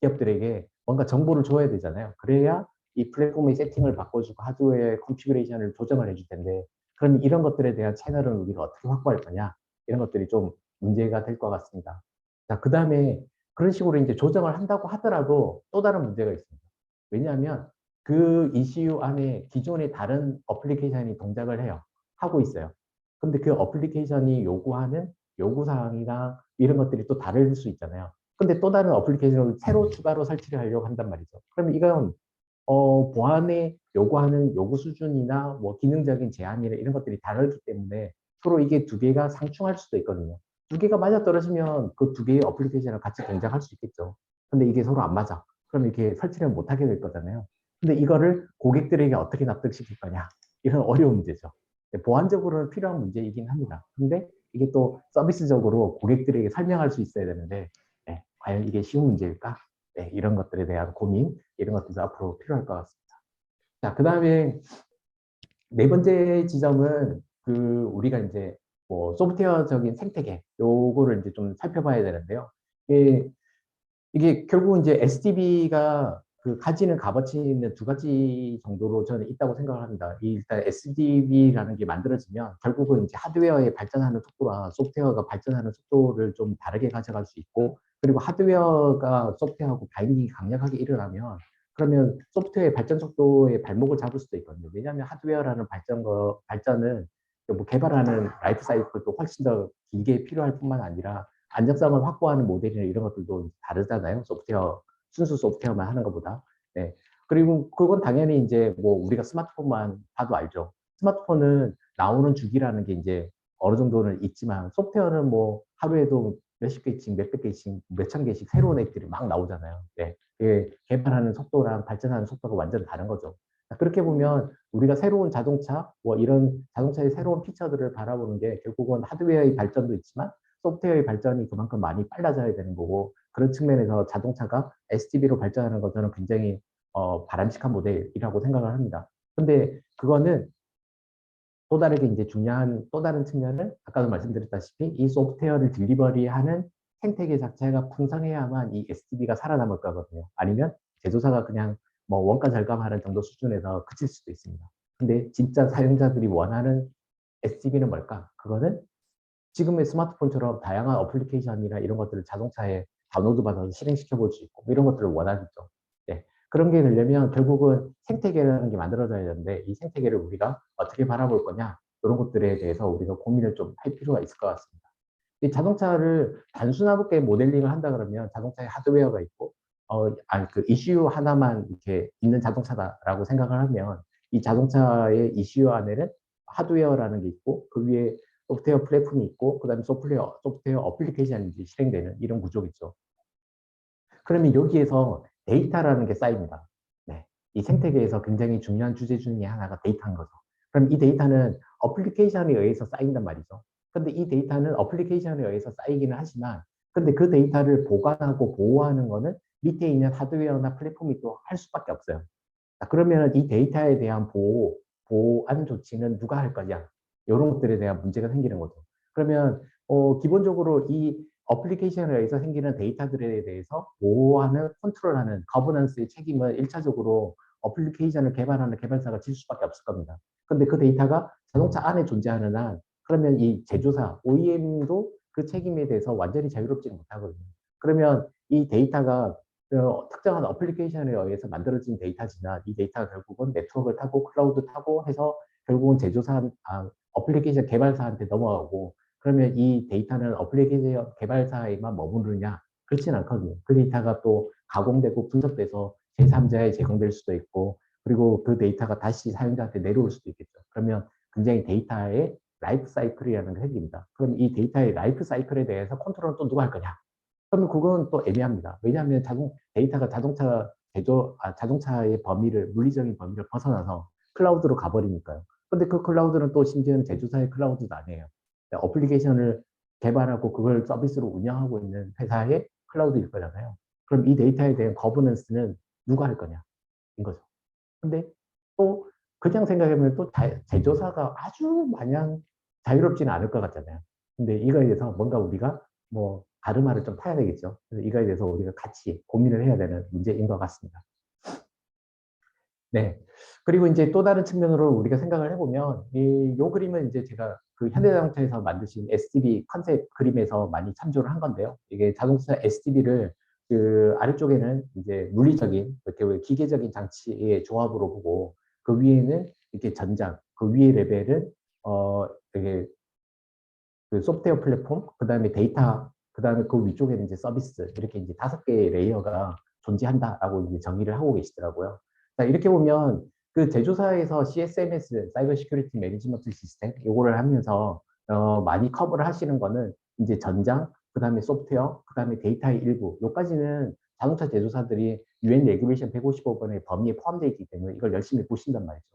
기업들에게 뭔가 정보를 줘야 되잖아요. 그래야 이 플랫폼의 세팅을 바꿔주고 하드웨어 컨피그레이션을 조정을 해줄 텐데 그럼 이런 것들에 대한 채널은 우리가 어떻게 확보할 거냐 이런 것들이 좀 문제가 될 것 같습니다. 자, 그 다음에 그런 식으로 이제 조정을 한다고 하더라도 또 다른 문제가 있습니다. 왜냐하면 그 ECU 안에 기존의 다른 어플리케이션이 동작을 해요. 하고 있어요. 근데 그 어플리케이션이 요구하는 요구사항이나 이런 것들이 또 다를 수 있잖아요. 근데 또 다른 어플리케이션을 새로 추가로 설치를 하려고 한단 말이죠. 그러면 이건 보안에 요구하는 요구 수준이나 뭐 기능적인 제한이나 이런 것들이 다르기 때문에 서로 이게 두 개가 상충할 수도 있거든요. 두 개가 맞아떨어지면 그 두 개의 어플리케이션을 같이 동작할 수 있겠죠. 근데 이게 서로 안 맞아. 그럼 이렇게 설치를 못 하게 될 거잖아요. 근데 이거를 고객들에게 어떻게 납득시킬 거냐. 이런 어려운 문제죠. 보안적으로는 필요한 문제이긴 합니다. 근데 이게 또 서비스적으로 고객들에게 설명할 수 있어야 되는데, 네, 과연 이게 쉬운 문제일까? 네, 이런 것들에 대한 고민, 이런 것들도 앞으로 필요할 것 같습니다. 자, 그 다음에 네 번째 지점은 우리가 이제 뭐 소프트웨어적인 생태계, 요거를 이제 좀 살펴봐야 되는데요. 이게, 이게 결국 이제 SDB가 그 가지는 값어치는 두 가지 정도로 저는 있다고 생각을 합니다. 일단 SDB라는 게 만들어지면 결국은 이제 하드웨어의 발전하는 속도와 소프트웨어가 발전하는 속도를 좀 다르게 가져갈 수 있고, 그리고 하드웨어가 소프트웨어하고 바인딩이 강력하게 일어나면 그러면 소프트웨어의 발전 속도에 발목을 잡을 수도 있거든요. 왜냐하면 하드웨어라는 발전은 뭐 개발하는 라이프 사이클도 훨씬 더 길게 필요할 뿐만 아니라 안정성을 확보하는 모델이나 이런 것들도 다르잖아요. 소프트웨어, 순수 소프트웨어만 하는 것보다. 네. 그리고 그건 당연히 이제 뭐 우리가 스마트폰만 봐도 알죠. 스마트폰은 나오는 주기라는 게 이제 어느 정도는 있지만 소프트웨어는 뭐 하루에도 몇십 개씩, 몇백 개씩, 몇천 개씩 새로운 앱들이 막 나오잖아요. 네. 개발하는 속도랑 발전하는 속도가 완전 다른 거죠. 그렇게 보면 우리가 새로운 자동차, 뭐 이런 자동차의 새로운 피처들을 바라보는 게 결국은 하드웨어의 발전도 있지만 소프트웨어의 발전이 그만큼 많이 빨라져야 되는 거고, 그런 측면에서 자동차가 SDB로 발전하는 것 저는 굉장히 바람직한 모델이라고 생각을 합니다. 근데 그거는 또 다르게 이제 중요한 또 다른 측면은 아까도 말씀드렸다시피 이 소프트웨어를 딜리버리하는 생태계 자체가 풍성해야만 이 SDB가 살아남을 거거든요. 아니면 제조사가 그냥 뭐 원가 절감하는 정도 수준에서 그칠 수도 있습니다. 근데 진짜 사용자들이 원하는 SDB는 뭘까? 그거는 지금의 스마트폰처럼 다양한 어플리케이션이나 이런 것들을 자동차에 다운로드 받아서 실행시켜 볼 수 있고 뭐 이런 것들을 원하겠죠. 네. 그런 게 되려면 결국은 생태계라는 게 만들어져야 되는데 이 생태계를 우리가 어떻게 바라볼 거냐 이런 것들에 대해서 우리가 고민을 좀 할 필요가 있을 것 같습니다. 이 자동차를 단순하게 모델링을 한다 그러면 자동차에 하드웨어가 있고 그 이슈 하나만 이렇게 있는 자동차다라고 생각을 하면 이 자동차의 이슈 안에는 하드웨어라는 게 있고 그 위에 소프트웨어 플랫폼이 있고 그다음에 소프트웨어 어플리케이션이 실행되는 이런 구조겠죠. 그러면 여기에서 데이터라는 게 쌓입니다. 네. 이 생태계에서 굉장히 중요한 주제 중에 하나가 데이터인 거죠. 그럼 이 데이터는 어플리케이션에 의해서 쌓인단 말이죠. 근데 이 데이터는 어플리케이션에 의해서 쌓이기는 하지만 근데 그 데이터를 보관하고 보호하는 거는 밑에 있는 하드웨어나 플랫폼이 또 할 수밖에 없어요. 자, 그러면 이 데이터에 대한 보안 조치는 누가 할 거냐? 이런 것들에 대한 문제가 생기는 거죠. 그러면 기본적으로 이 어플리케이션에 의해서 생기는 데이터들에 대해서 보호하는, 컨트롤하는 거버넌스의 책임은 1차적으로 어플리케이션을 개발하는 개발사가 질 수밖에 없을 겁니다. 근데 그 데이터가 자동차 안에 존재하는 한 그러면 이 제조사, OEM도 그 책임에 대해서 완전히 자유롭지는 못하거든요. 그러면 이 데이터가 특정한 어플리케이션에 의해서 만들어진 데이터지만 이 데이터가 결국은 네트워크를 타고 클라우드 타고 해서 결국은 어플리케이션 개발사한테 넘어가고 그러면 이 데이터는 어플리케이션 개발사에만 머무르냐? 그렇진 않거든요. 그 데이터가 또 가공되고 분석돼서 제3자에 제공될 수도 있고 그리고 그 데이터가 다시 사용자한테 내려올 수도 있겠죠. 그러면 굉장히 데이터의 라이프 사이클이라는 게 생깁니다. 그럼 이 데이터의 라이프 사이클에 대해서 컨트롤은 또 누가 할 거냐? 그러면 그건 또 애매합니다. 왜냐하면 데이터가 자동차의 범위를, 물리적인 범위를 벗어나서 클라우드로 가버리니까요. 근데 그 클라우드는 또 심지어는 제조사의 클라우드도 아니에요. 어플리케이션을 개발하고 그걸 서비스로 운영하고 있는 회사의 클라우드일 거잖아요. 그럼 이 데이터에 대한 거버넌스는 누가 할 거냐? 인 거죠. 근데 또 그냥 생각해보면 또 제조사가 아주 마냥 자유롭지는 않을 것 같잖아요. 근데 이거에 대해서 뭔가 우리가 뭐 가르마를 좀 타야 되겠죠. 그래서 이거에 대해서 우리가 같이 고민을 해야 되는 문제인 것 같습니다. 네. 그리고 이제 또 다른 측면으로 우리가 생각을 해보면, 요 그림은 이제 제가 그 현대자동차에서 만드신 SDB 컨셉 그림에서 많이 참조를 한 건데요. 이게 자동차 SDB를 그 아래쪽에는 이제 물리적인, 이렇게 기계적인 장치의 조합으로 보고, 그 위에는 이렇게 전장, 그 위에 레벨은, 되게 그 소프트웨어 플랫폼, 그 다음에 데이터, 그 다음에 그 위쪽에는 이제 서비스, 이렇게 이제 5개의 레이어가 존재한다라고 이제 정의를 하고 계시더라고요. 자, 이렇게 보면 그 제조사에서 CSMS, 사이버 시큐리티 매니지먼트 시스템, 요거를 하면서 많이 커버를 하시는 거는 이제 전장, 그 다음에 소프트웨어, 그 다음에 데이터의 일부, 요까지는 자동차 제조사들이 UN 레귤레이션 155번의 범위에 포함되어 있기 때문에 이걸 열심히 보신단 말이죠.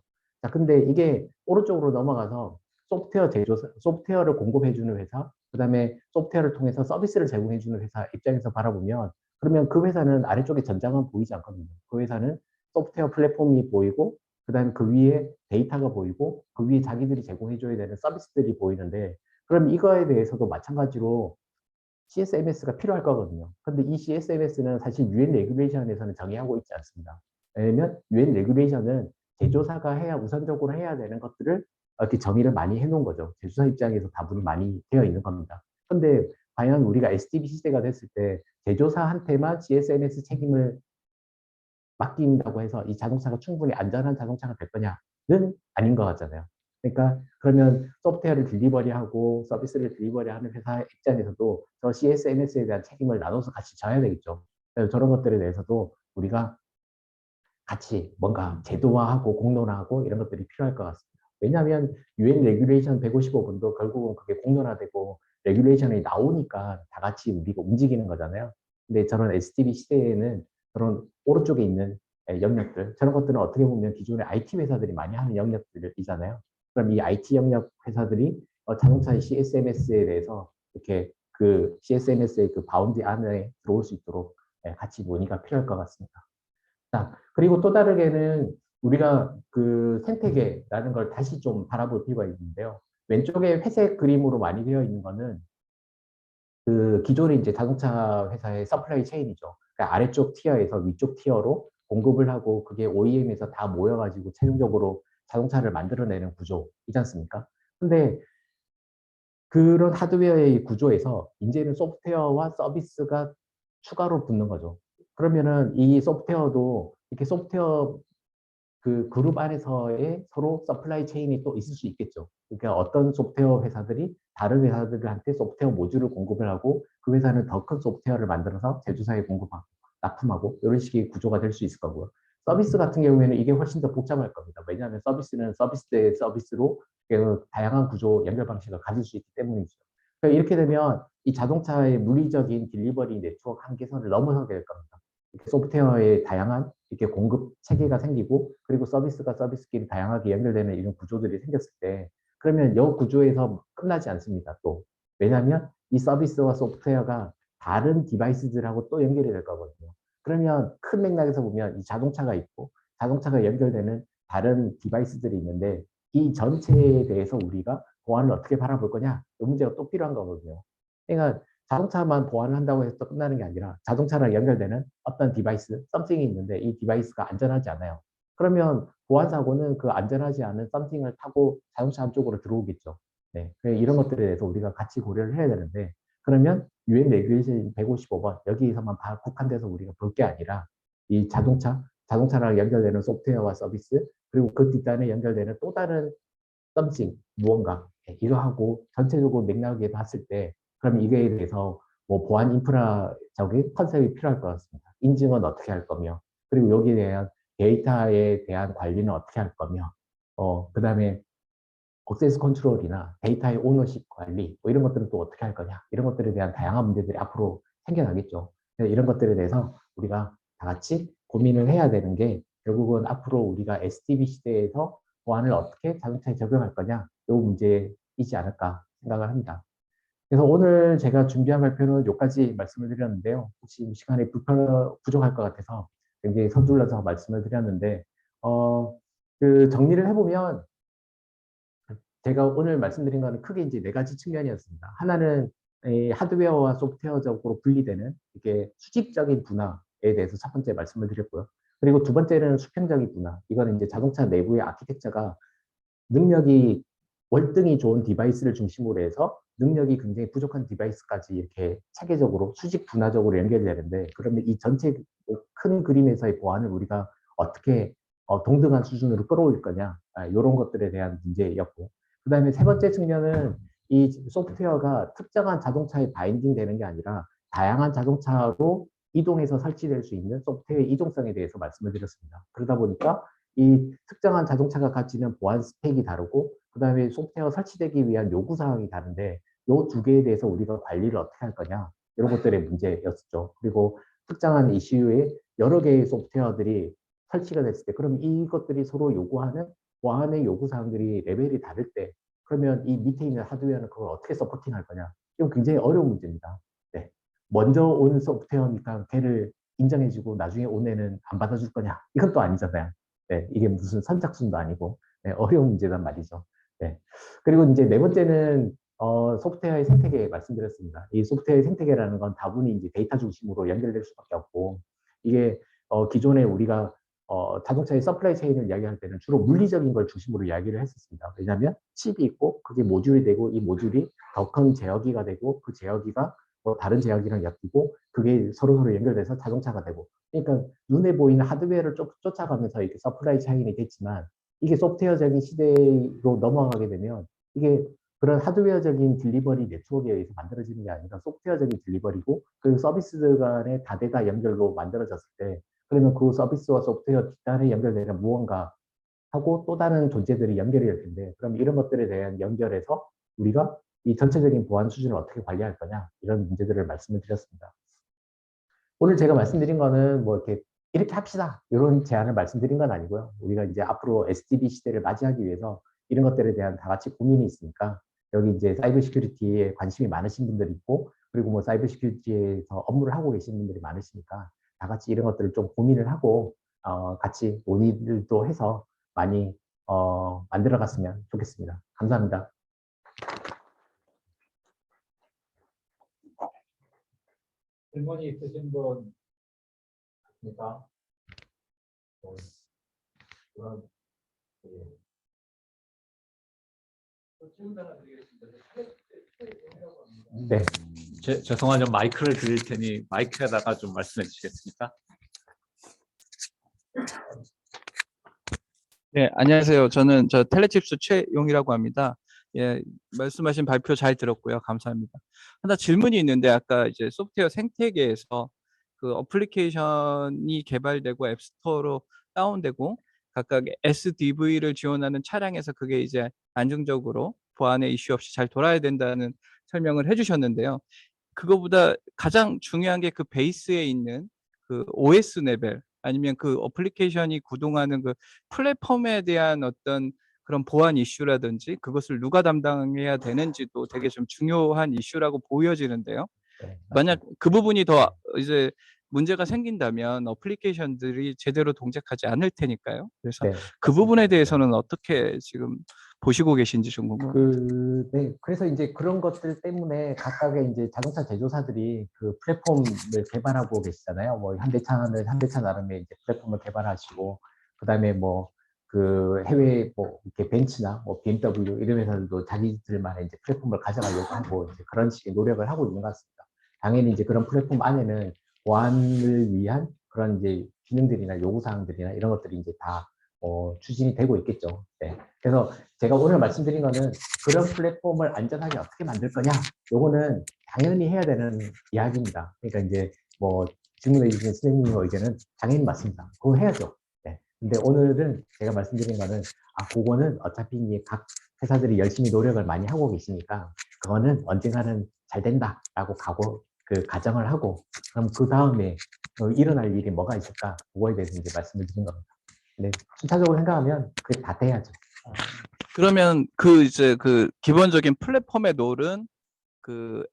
자, 근데 이게 오른쪽으로 넘어가서 소프트웨어 제조사, 소프트웨어를 공급해주는 회사, 그 다음에 소프트웨어를 통해서 서비스를 제공해주는 회사 입장에서 바라보면, 그러면 그 회사는 아래쪽에 전장은 보이지 않거든요. 그 회사는 소프트웨어 플랫폼이 보이고, 그 다음에 그 위에 데이터가 보이고, 그 위에 자기들이 제공해줘야 되는 서비스들이 보이는데, 그럼 이거에 대해서도 마찬가지로 CSMS가 필요할 거거든요. 근데 이 CSMS는 사실 UN 레귤레이션에서는 정의하고 있지 않습니다. 왜냐면 UN 레귤레이션은 제조사가 해야 우선적으로 해야 되는 것들을 이렇게 정의를 많이 해놓은 거죠. 제조사 입장에서 다분히 많이 되어 있는 겁니다. 근데 과연 우리가 SDB 시대가 됐을 때 제조사한테만 CSMS 책임을 맡긴다고 해서 이 자동차가 충분히 안전한 자동차가 될 거냐는 아닌 것 같잖아요. 그러니까 그러면 소프트웨어를 딜리버리하고 서비스를 딜리버리하는 회사 입장에서도 저 CSMS에 대한 책임을 나눠서 같이 져야 되겠죠. 그래서 저런 것들에 대해서도 우리가 같이 뭔가 제도화하고 공론화하고 이런 것들이 필요할 것 같습니다. 왜냐하면 UN 레귤레이션 155번도 결국은 그게 공론화되고 레귤레이션이 나오니까 다 같이 우리가 움직이는 거잖아요. 근데 저런 SDB 시대에는 저런 오른쪽에 있는 영역들, 저런 것들은 어떻게 보면 기존의 IT 회사들이 많이 하는 영역들이잖아요. 그럼 이 IT 영역 회사들이 자동차의 CSMS에 대해서 이렇게 그 CSMS의 그 바운드 안에 들어올 수 있도록 같이 논의가 필요할 것 같습니다. 자, 그리고 또 다르게는 우리가 그 생태계라는 걸 다시 좀 바라볼 필요가 있는데요. 왼쪽에 회색 그림으로 많이 되어 있는 거는 그 기존의 이제 자동차 회사의 서플라이 체인이죠. 그러니까 아래쪽 티어에서 위쪽 티어로 공급을 하고 그게 OEM에서 다 모여가지고 최종적으로 자동차를 만들어내는 구조이지 않습니까? 근데 그런 하드웨어의 구조에서 이제는 소프트웨어와 서비스가 추가로 붙는 거죠. 그러면은 이 소프트웨어도 이렇게 소프트웨어 그 그룹 안에서의 서로 서플라이 체인이 또 있을 수 있겠죠. 그러니까 어떤 소프트웨어 회사들이 다른 회사들한테 소프트웨어 모듈을 공급을 하고 그 회사는 더 큰 소프트웨어를 만들어서 제조사에 공급하고 납품하고 이런 식의 구조가 될 수 있을 거고요. 서비스 같은 경우에는 이게 훨씬 더 복잡할 겁니다. 왜냐하면 서비스는 서비스 대 서비스로 다양한 구조 연결 방식을 가질 수 있기 때문이죠. 그러니까 이렇게 되면 이 자동차의 물리적인 딜리버리 네트워크 한계선을 넘어서게 될 겁니다. 소프트웨어의 다양한 이렇게 공급 체계가 생기고 그리고 서비스가 서비스끼리 다양하게 연결되는 이런 구조들이 생겼을 때 그러면 이 구조에서 끝나지 않습니다. 또 왜냐하면 이 서비스와 소프트웨어가 다른 디바이스들하고 또 연결이 될 거거든요. 그러면 큰 맥락에서 보면 이 자동차가 있고 자동차가 연결되는 다른 디바이스들이 있는데 이 전체에 대해서 우리가 보안을 어떻게 바라볼 거냐 이 문제가 또 필요한 거거든요. 그러니까 자동차만 보완을 한다고 해서 끝나는 게 아니라 자동차랑 연결되는 어떤 디바이스, 썸띵이 있는데 이 디바이스가 안전하지 않아요. 그러면 보안 사고는 그 안전하지 않은 썸띵을 타고 자동차 안쪽으로 들어오겠죠. 네, 이런 것들에 대해서 우리가 같이 고려를 해야 되는데 그러면 UN 레귤레이션 155번 여기에서만 국한돼서 우리가 볼 게 아니라 이 자동차랑 연결되는 소프트웨어와 서비스 그리고 그 뒷단에 연결되는 또 다른 썸씽 무언가 이러하고 전체적으로 맥락에 봤을 때 그럼 이거에 대해서 뭐 보안 인프라적인 컨셉이 필요할 것 같습니다. 인증은 어떻게 할 거며 그리고 여기에 대한 데이터에 대한 관리는 어떻게 할 거며 그다음에 액세스 컨트롤이나 데이터의 오너십 관리 뭐 이런 것들은 또 어떻게 할 거냐 이런 것들에 대한 다양한 문제들이 앞으로 생겨나겠죠. 이런 것들에 대해서 우리가 다 같이 고민을 해야 되는 게 결국은 앞으로 우리가 SDV 시대에서 보안을 어떻게 자동차에 적용할 거냐 이 문제이지 않을까 생각을 합니다. 그래서 오늘 제가 준비한 발표는 여기까지 말씀을 드렸는데요. 혹시 시간이 부족할 것 같아서 굉장히 서둘러서 말씀을 드렸는데 그 정리를 해보면 제가 오늘 말씀드린 거는 크게 이제 네 가지 측면이었습니다. 하나는 하드웨어와 소프트웨어적으로 분리되는 이게 수직적인 분화에 대해서 첫 번째 말씀을 드렸고요. 그리고 두 번째는 수평적이구나. 이거는 이제 자동차 내부의 아키텍처가 능력이 월등히 좋은 디바이스를 중심으로 해서 능력이 굉장히 부족한 디바이스까지 이렇게 체계적으로 수직 분화적으로 연결되는데, 그러면 이 전체 큰 그림에서의 보안을 우리가 어떻게 동등한 수준으로 끌어올릴 거냐, 이런 것들에 대한 문제였고, 그 다음에 세 번째 측면은 이 소프트웨어가 특정한 자동차에 바인딩 되는 게 아니라 다양한 자동차로 이동해서 설치될 수 있는 소프트웨어 이동성에 대해서 말씀을 드렸습니다. 그러다 보니까 이 특정한 자동차가 가지는 보안 스펙이 다르고, 그 다음에 소프트웨어 설치되기 위한 요구 사항이 다른데, 요 두 개에 대해서 우리가 관리를 어떻게 할 거냐, 이런 것들의 문제였었죠. 그리고 특정한 이슈에 여러 개의 소프트웨어들이 설치가 됐을 때, 그럼 이것들이 서로 요구하는 보안의 요구 사항들이 레벨이 다를 때, 그러면 이 밑에 있는 하드웨어는 그걸 어떻게 서포팅할 거냐, 이건 굉장히 어려운 문제입니다. 네. 먼저 온 소프트웨어니까 걔를 인정해주고 나중에 온 애는 안 받아줄 거냐, 이건 또 아니잖아요. 네, 이게 무슨 선착순도 아니고, 네, 어려운 문제단 말이죠. 네. 그리고 이제 네 번째는 소프트웨어의 생태계 말씀드렸습니다. 이 소프트웨어의 생태계라는 건 다분히 이제 데이터 중심으로 연결될 수밖에 없고, 이게 기존에 우리가 자동차의 서플라이 체인을 이야기할 때는 주로 물리적인 걸 중심으로 이야기를 했었습니다. 왜냐하면 칩이 있고 그게 모듈이 되고, 이 모듈이 더 큰 제어기가 되고, 그 제어기가 뭐 다른 제어기랑 엮이고, 그게 서로 연결돼서 자동차가 되고, 그러니까 눈에 보이는 하드웨어를 쫓아가면서 이렇게 서플라이 체인이 됐지만, 이게 소프트웨어적인 시대로 넘어가게 되면 이게 그런 하드웨어적인 딜리버리 네트워크에 의해서 만들어지는 게 아니라 소프트웨어적인 딜리버리고, 그 서비스 간의 다대가 연결로 만들어졌을 때, 그러면 그 서비스와 소프트웨어 뒷단에 연결되는 무언가 하고 또 다른 존재들이 연결이 될 텐데, 그럼 이런 것들에 대한 연결에서 우리가 이 전체적인 보안 수준을 어떻게 관리할 거냐, 이런 문제들을 말씀을 드렸습니다. 오늘 제가 말씀드린 거는 뭐 이렇게 합시다, 이런 제안을 말씀드린 건 아니고요. 우리가 이제 앞으로 SDB 시대를 맞이하기 위해서 이런 것들에 대한 다 같이 고민이 있으니까, 여기 이제 사이버 시큐리티에 관심이 많으신 분들이 있고, 그리고 뭐 사이버 시큐리티에서 업무를 하고 계신 분들이 많으시니까 다 같이 이런 것들을 좀 고민을 하고 같이 논의들도 해서 많이 만들어 갔으면 좋겠습니다. 감사합니다. 질문이 있으신 분 있습니까? 그럼 질문 하나 드리겠습니다. 네. 죄송하지만 마이크를 드릴 테니 마이크에다가 좀 말씀해 주시겠습니까? 네, 안녕하세요. 저는 텔레칩스 최용이라고 합니다. 예, 말씀하신 발표 잘 들었고요. 감사합니다. 하나 질문이 있는데, 아까 이제 소프트웨어 생태계에서 그 어플리케이션이 개발되고 앱스토어로 다운되고 각각 SDV를 지원하는 차량에서 그게 이제 안정적으로 보안에 이슈 없이 잘 돌아야 된다는 설명을 해주셨는데요. 그거보다 가장 중요한 게 그 베이스에 있는 그 OS 레벨, 아니면 그 어플리케이션이 구동하는 그 플랫폼에 대한 어떤 그런 보안 이슈라든지 그것을 누가 담당해야 되는지도 되게 좀 중요한 이슈라고 보여지는데요. 네, 만약 그 부분이 더 이제 문제가 생긴다면 어플리케이션들이 제대로 동작하지 않을 테니까요. 그래서 네, 그 맞습니다. 부분에 대해서는 어떻게 지금 보시고 계신지 좀 궁금합니다. 네, 그래서 이제 그런 것들 때문에 각각의 이제 자동차 제조사들이 그 플랫폼을 개발하고 계시잖아요. 뭐 현대차 나름의 이제 플랫폼을 개발하시고, 그 다음에 뭐 그 해외 뭐 이렇게 벤츠나 뭐 BMW 이런 회사들도 자기들만의 이제 플랫폼을 가져가려고 하고 이제 그런 식의 노력을 하고 있는 것 같습니다. 당연히 이제 그런 플랫폼 안에는 보안을 위한 그런 이제 기능들이나 요구사항들이나 이런 것들이 이제 다 추진이 되고 있겠죠. 네. 그래서 제가 오늘 말씀드린 거는 그런 플랫폼을 안전하게 어떻게 만들 거냐, 요거는 당연히 해야 되는 이야기입니다. 그러니까 이제 뭐 질문해 주신 선생님의 의견은 당연히 맞습니다. 그거 해야죠. 네. 근데 오늘은 제가 말씀드린 거는 그거는 어차피 이제 각 회사들이 열심히 노력을 많이 하고 계시니까 그거는 언젠가는 잘 된다라고 가정을 하고, 그럼 그 다음에 일어날 일이 뭐가 있을까, 그거에 대해서 이제 말씀을 드린 겁니다. 네, 순차적으로 생각하면 그게 다 돼야죠. 그러면 그 이제 그 기본적인 플랫폼의 롤은 그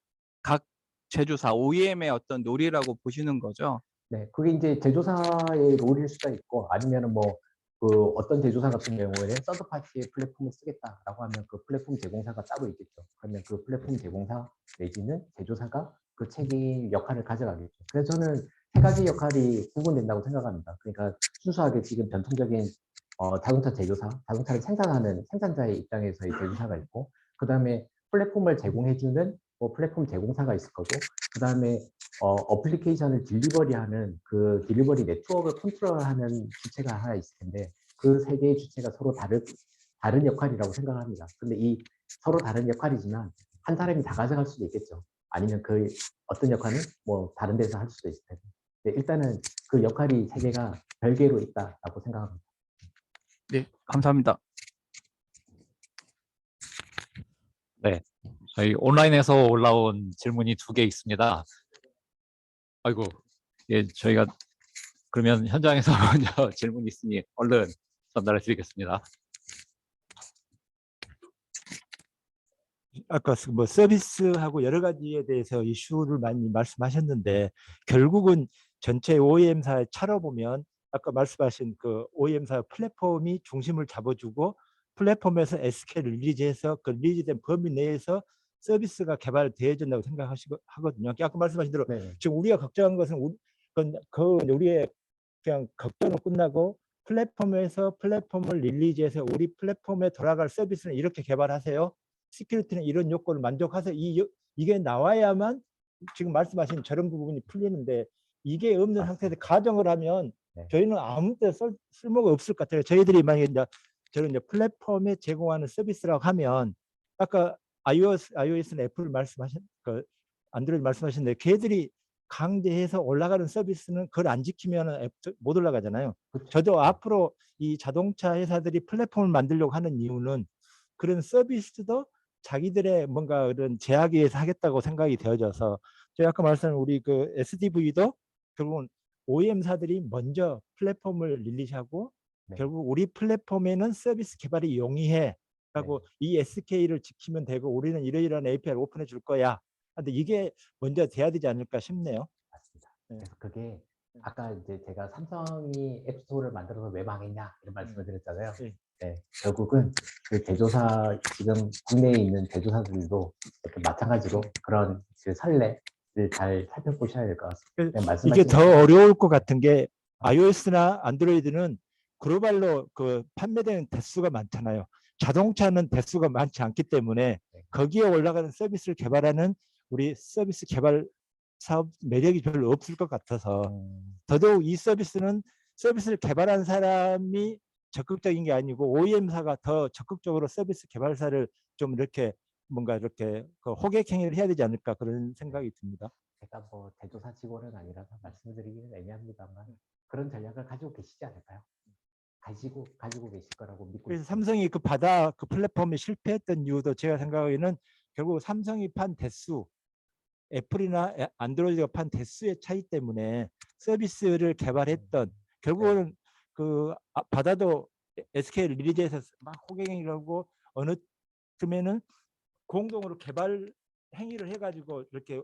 각 제조사 OEM의 어떤 롤이라고 보시는 거죠? 네, 그게 이제 제조사의 롤일 수가 있고, 아니면은 뭐 그 어떤 제조사 같은 경우에는 서드 파티의 플랫폼을 쓰겠다라고 하면 그 플랫폼 제공사가 따로 있겠죠. 그러면 그 플랫폼 제공사 내지는 제조사가 그 책임 역할을 가져가겠죠. 그래서 저는 세 가지 역할이 구분된다고 생각합니다. 그러니까 순수하게 지금 전통적인 자동차 제조사, 자동차를 생산하는 생산자의 입장에서의 제조사가 있고, 그 다음에 플랫폼을 제공해주는 뭐 플랫폼 제공사가 있을 거고, 그 다음에 어플리케이션을 딜리버리하는 그 딜리버리 네트워크를 컨트롤하는 주체가 하나 있을 텐데, 그 세 개의 주체가 서로 다른 역할이라고 생각합니다. 근데 이 서로 다른 역할이지만 한 사람이 다 가져갈 수도 있겠죠. 아니면 그 어떤 역할은 뭐 다른 데서 할 수도 있을 테고. 일단은 그 역할이 세 개가 별개로 있다라고 생각합니다. 네, 감사합니다. 네, 저희 온라인에서 올라온 질문이 2개 있습니다. 아이고, 예, 저희가 그러면 현장에서 먼저 질문이 있으니 얼른 전달해 드리겠습니다. 아까 뭐 서비스하고 여러 가지에 대해서 이슈를 많이 말씀하셨는데 결국은 전체 OEM사에 차려보면 아까 말씀하신 그 OEM사 플랫폼이 중심을 잡아주고 플랫폼에서 SK 릴리즈해서 그 릴리즈된 범위 내에서 서비스가 개발되어진다고 생각하거든요. 아까 말씀하신 대로 네. 지금 우리가 걱정한 것은 우리의 그냥 걱정은 끝나고 플랫폼에서 플랫폼을 릴리즈해서 우리 플랫폼에 돌아갈 서비스는 이렇게 개발하세요. 시큐리티는 이런 요건을 만족하세요. 이게 나와야만 지금 말씀하신 저런 부분이 풀리는데 이게 없는 상태에서 가정을 하면 네. 저희는 아무 때 쓸모가 없을 것 같아요. 저희들이 만약에 저는 이제 플랫폼에 제공하는 서비스라고 하면 아까 iOS는 애플 말씀하신 그 안드로이드 말씀하셨는데 걔들이 강제해서 올라가는 서비스는 그걸 안 지키면 못 올라가잖아요. 그렇죠. 저도 앞으로 이 자동차 회사들이 플랫폼을 만들려고 하는 이유는 그런 서비스도 자기들의 뭔가 그런 제약에 의해서 하겠다고 생각이 되어져서 제가 아까 말씀한 우리 그 SDV도 결국은 OEM사들이 먼저 플랫폼을 릴리즈하고 네. 결국 우리 플랫폼에는 서비스 개발이 용이해 하고 이 SK를 지키면 되고 우리는 이러이러한 API를 오픈해 줄 거야. 근데 이게 먼저 돼야 되지 않을까 싶네요. 맞습니다. 그래서 그게 아까 이제 제가 삼성이 앱스토어를 만들어서 왜 망했냐 이런 말씀을 드렸잖아요. 네, 결국은 그 제조사 지금 국내에 있는 제조사들도 이렇게 마찬가지로 그런 그 선례를 잘 살펴보셔야 될 것 같습니다. 이게 더 어려울 것 같은 게 iOS나 안드로이드는 글로벌로 그 판매되는 대수가 많잖아요. 자동차는 대수가 많지 않기 때문에 거기에 올라가는 서비스를 개발하는 우리 서비스 개발 사업 매력이 별로 없을 것 같아서 더더욱 이 서비스는 서비스를 개발한 사람이 적극적인 게 아니고 OEM사가 더 적극적으로 서비스 개발사를 좀 이렇게 뭔가 이렇게 그 호객 행위를 해야 되지 않을까 그런 생각이 듭니다. 제가 뭐 제조사 직원은 아니라서 말씀드리기는 애매합니다만 그런 전략을 가지고 계시지 않을까요? 가지고 계실 거라고 믿고 그래서 있습니다. 삼성이 그 플랫폼에 실패했던 이유도 제가 생각하기에는 결국 삼성이 판 대수 애플이나 안드로이드가 판 대수의 차이 때문에 서비스를 개발했던 결국은 그 받아도 SK 릴리즈에서 막 호갱행위라고 어느 틈에는 공동으로 개발 행위를 해가지고 이렇게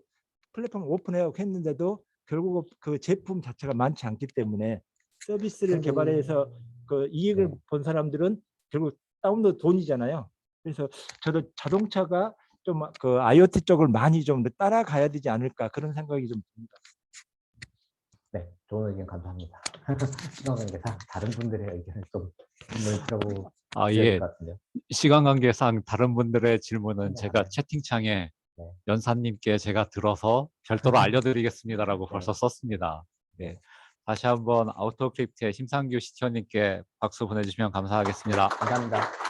플랫폼을 오픈하고 했는데도 결국 그 제품 자체가 많지 않기 때문에 서비스를 개발해서 그 이익을 본 사람들은 결국 다운로드 돈이잖아요. 그래서 저도 자동차가 좀 그 IoT 쪽을 많이 좀 따라가야 되지 않을까 그런 생각이 좀 듭니다. 네, 좋은 의견 감사합니다. 시간 관계상 다른 분들의 의견을 좀 들어보고 예. 될 것 같은데요. 시간 관계상 다른 분들의 질문은 네, 제가 네. 채팅창에 네. 연사님께 제가 들어서 별도로 알려드리겠습니다라고 네. 벌써 썼습니다. 네. 다시 한번 아우토크립트의 심상규 CTO님께 박수 보내주시면 감사하겠습니다. 감사합니다.